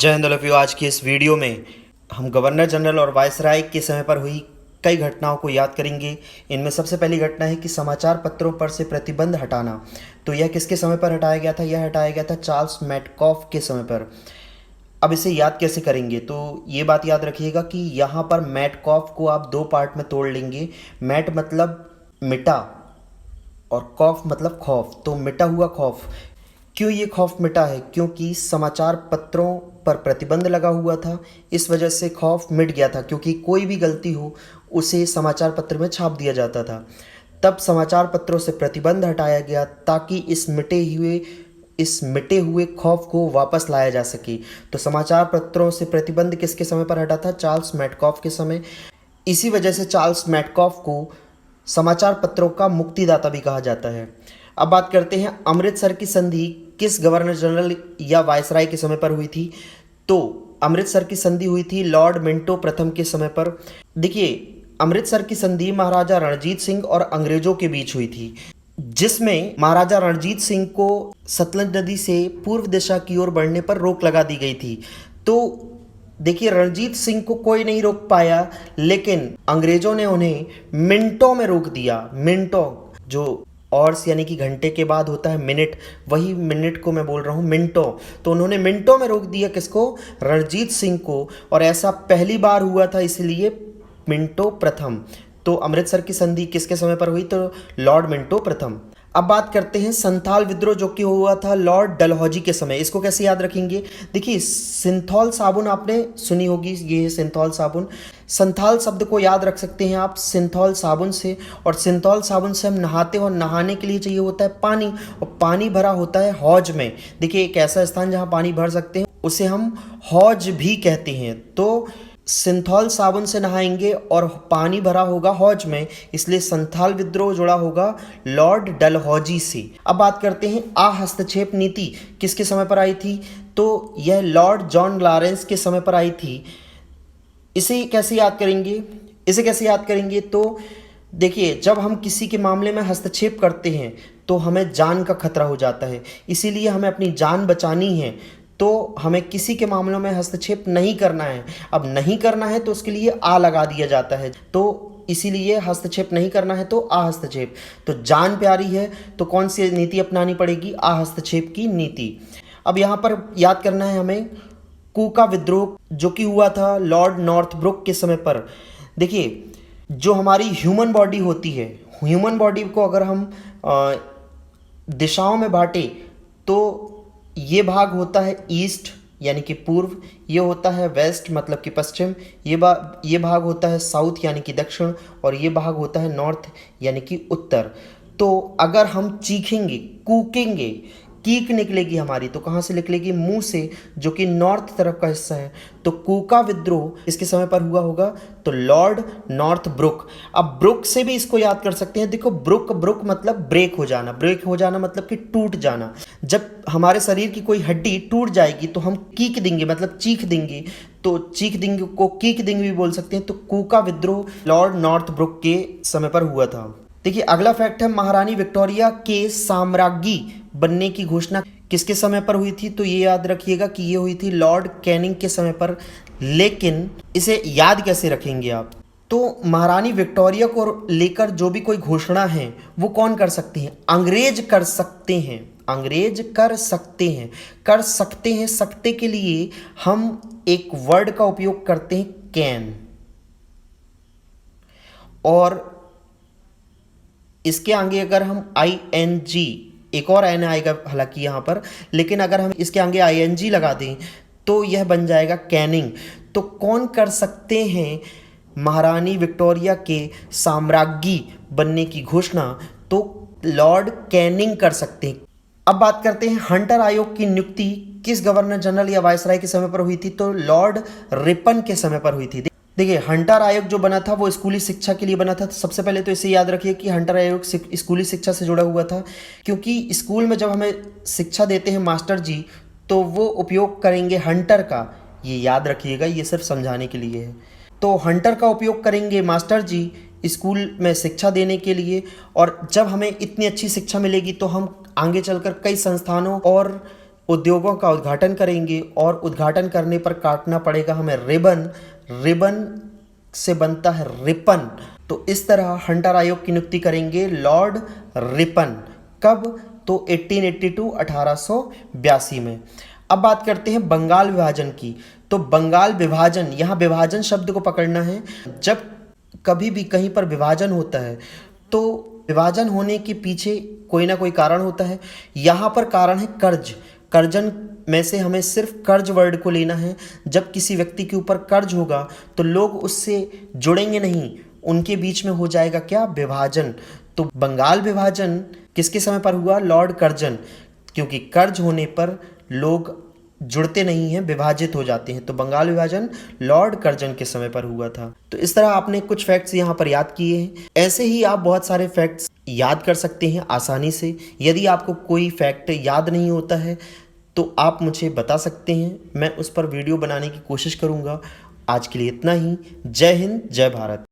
जय Hind love you. आज की इस वीडियो में हम गवर्नर जनरल और वायसराय के समय पर हुई कई घटनाओं को याद करेंगे। इनमें सबसे पहली घटना है कि समाचार पत्रों पर से प्रतिबंध हटाना। तो यह किसके समय पर हटाया गया था? यह हटाया गया था चार्ल्स मैटकॉफ के समय पर। अब इसे याद कैसे करेंगे? तो ये बात याद रखिएगा कि यहाँ पर मैटकॉफ को आप दो पार्ट में तोड़ लेंगे। मैट मतलब मिटा और कॉफ मतलब खौफ। तो मिटा हुआ खौफ। क्यों ये खौफ मिटा है? क्योंकि समाचार पत्रों पर प्रतिबंध लगा हुआ था, इस वजह से खौफ मिट गया था। क्योंकि कोई भी गलती हो उसे समाचार पत्र में छाप दिया जाता था। तब समाचार पत्रों से प्रतिबंध हटाया गया ताकि इस मिटे हुए खौफ को वापस लाया जा सके। तो समाचार पत्रों से प्रतिबंध किसके समय पर हटा था? चार्ल्स मैटकॉफ के समय। इसी वजह से चार्ल्स मैटकॉफ को समाचार पत्रों का मुक्तिदाता भी कहा जाता है। अब बात करते हैं अमृतसर की संधि किस गवर्नर जनरल या वायसराय के समय पर हुई थी? तो अमृतसर की संधि हुई थी लॉर्ड मिंटो प्रथम के समय पर। देखिए, अमृतसर की संधि महाराजा रणजीत सिंह और अंग्रेजों के बीच हुई थी, जिसमें महाराजा रणजीत सिंह को सतलज नदी से पूर्व दिशा की ओर बढ़ने पर रोक लगा दी गई थी। तो देखिए, रणजीत सिंह को कोई नहीं रोक पाया, लेकिन अंग्रेजों ने उन्हें मिनटों में रोक दिया। मिनटों, जो ऑर्स यानी कि घंटे के बाद होता है मिनट, वही मिनट को मैं बोल रहा हूँ मिनटों। तो उन्होंने मिनटों में रोक दिया किसको? रणजीत सिंह को। और ऐसा पहली बार हुआ था, इसलिए मिंटो प्रथम। तो अमृतसर की संधि किसके समय पर हुई? तो लॉर्ड मिंटो प्रथम। अब बात करते हैं संथाल विद्रोह, जो कि हुआ था लॉर्ड डलहौजी के समय। इसको कैसे याद रखेंगे? देखिए, सिंथौल साबुन आपने सुनी होगी, ये है सिंथौल साबुन। संथाल शब्द को याद रख सकते हैं आप सिंथौल साबुन से। और सिंथौल साबुन से हम नहाते हैं और नहाने के लिए चाहिए होता है पानी, और पानी भरा होता है हौज में। देखिए, एक ऐसा स्थान जहाँ पानी भर सकते हैं उसे हम हौज भी कहते हैं। तो सिंथौल साबुन से नहाएंगे और पानी भरा होगा हौज में, इसलिए संथाल विद्रोह जुड़ा होगा लॉर्ड डलहौजी से। अब बात करते हैं हस्तक्षेप नीति किसके समय पर आई थी? तो यह लॉर्ड जॉन लॉरेंस के समय पर आई थी। इसे कैसे याद करेंगे? तो देखिए, जब हम किसी के मामले में हस्तक्षेप करते हैं तो हमें जान का खतरा हो जाता है, इसीलिए हमें अपनी जान बचानी है। तो हमें किसी के मामलों में हस्तक्षेप नहीं करना है। अब नहीं करना है तो उसके लिए लगा दिया जाता है। तो इसीलिए हस्तक्षेप नहीं करना है तो हस्तक्षेप। तो जान प्यारी है तो कौन सी नीति अपनानी पड़ेगी? हस्तक्षेप की नीति। अब यहाँ पर याद करना है हमें कूका विद्रोह, जो कि हुआ था लॉर्ड नॉर्थब्रुक के समय पर। देखिए, जो हमारी ह्यूमन बॉडी होती है, ह्यूमन बॉडी को अगर हम दिशाओं में बांटे तो ये भाग होता है ईस्ट यानी कि पूर्व, ये होता है वेस्ट मतलब कि पश्चिम, ये भाग होता है साउथ यानी कि दक्षिण, और ये भाग होता है नॉर्थ यानी कि उत्तर। तो अगर हम चीखेंगे, कूकेंगे, कीक निकलेगी हमारी, तो कहाँ से निकलेगी? मुंह से, जो कि नॉर्थ तरफ का हिस्सा है। तो कूका विद्रोह इसके समय पर हुआ होगा तो लॉर्ड नॉर्थ ब्रुक। अब ब्रुक से भी इसको याद कर सकते हैं। देखो, ब्रुक मतलब ब्रेक हो जाना मतलब कि टूट जाना। जब हमारे शरीर की कोई हड्डी टूट जाएगी तो हम कीक देंगे मतलब चीख देंगे। तो चीख देंगे को कीक देंगे भी बोल सकते हैं। तो कूका विद्रोह लॉर्ड नॉर्थ ब्रुक के समय पर हुआ था। देखिए, अगला फैक्ट है महारानी विक्टोरिया के साम्राज्ञी बनने की घोषणा किसके समय पर हुई थी? तो ये याद रखिएगा कि ये हुई थी लॉर्ड कैनिंग के समय पर। लेकिन इसे याद कैसे रखेंगे आप? तो महारानी विक्टोरिया को लेकर जो भी कोई घोषणा है वो कौन कर सकते हैं? अंग्रेज कर सकते हैं। कर सकते हैं। सकते के लिए हम एक वर्ड का उपयोग करते हैं, कैन। और इसके आगे अगर हम ING, एक और एन आएगा हालांकि यहाँ पर, लेकिन अगर हम इसके आगे ING लगा दें तो यह बन जाएगा कैनिंग। तो कौन कर सकते हैं महारानी विक्टोरिया के साम्राज्ञी बनने की घोषणा? तो लॉर्ड कैनिंग कर सकते हैं। अब बात करते हैं हंटर आयोग की नियुक्ति किस गवर्नर जनरल या वायसराय के समय पर हुई थी? तो लॉर्ड रिपन के समय पर हुई थी। देखिए, हंटर आयोग जो बना था वो स्कूली शिक्षा के लिए बना था। तो सबसे पहले तो इसे याद रखिए कि हंटर आयोग स्कूली शिक्षा से जुड़ा हुआ था, क्योंकि स्कूल में जब हमें शिक्षा देते हैं मास्टर जी तो वो उपयोग करेंगे हंटर का। ये याद रखिएगा, ये सिर्फ समझाने के लिए है। तो हंटर का उपयोग करेंगे मास्टर जी स्कूल में शिक्षा देने के लिए। और जब हमें इतनी अच्छी शिक्षा मिलेगी तो हम आगे चलकर कई संस्थानों और उद्योगों का उद्घाटन करेंगे और उद्घाटन करने पर काटना पड़ेगा हमें रिबन। रिबन से बनता है रिपन। तो इस तरह हंटर आयोग की नियुक्ति करेंगे लॉर्ड रिपन। कब? तो 1882 1882 में। अब बात करते हैं बंगाल विभाजन की। तो बंगाल विभाजन, यहाँ विभाजन शब्द को पकड़ना है। जब कभी भी कहीं पर विभाजन होता है तो विभाजन होने के पीछे कोई ना कोई कारण होता है। यहाँ पर कारण है कर्ज। कर्जन में से हमें सिर्फ कर्ज वर्ड को लेना है। जब किसी व्यक्ति के ऊपर कर्ज होगा तो लोग उससे जुड़ेंगे नहीं, उनके बीच में हो जाएगा क्या? विभाजन। तो बंगाल विभाजन किसके समय पर हुआ? Lord Curzon. क्योंकि कर्ज होने पर लोग जुड़ते नहीं हैं, विभाजित हो जाते हैं। तो बंगाल विभाजन लॉर्ड कर्जन के समय पर हुआ था। तो इस तरह आपने कुछ फैक्ट्स यहाँ पर याद किए हैं। ऐसे ही आप बहुत सारे फैक्ट्स याद कर सकते हैं आसानी से। यदि आपको कोई फैक्ट याद नहीं होता है तो आप मुझे बता सकते हैं, मैं उस पर वीडियो बनाने की कोशिश करूँगा। आज के लिए इतना ही। जय हिंद, जय भारत।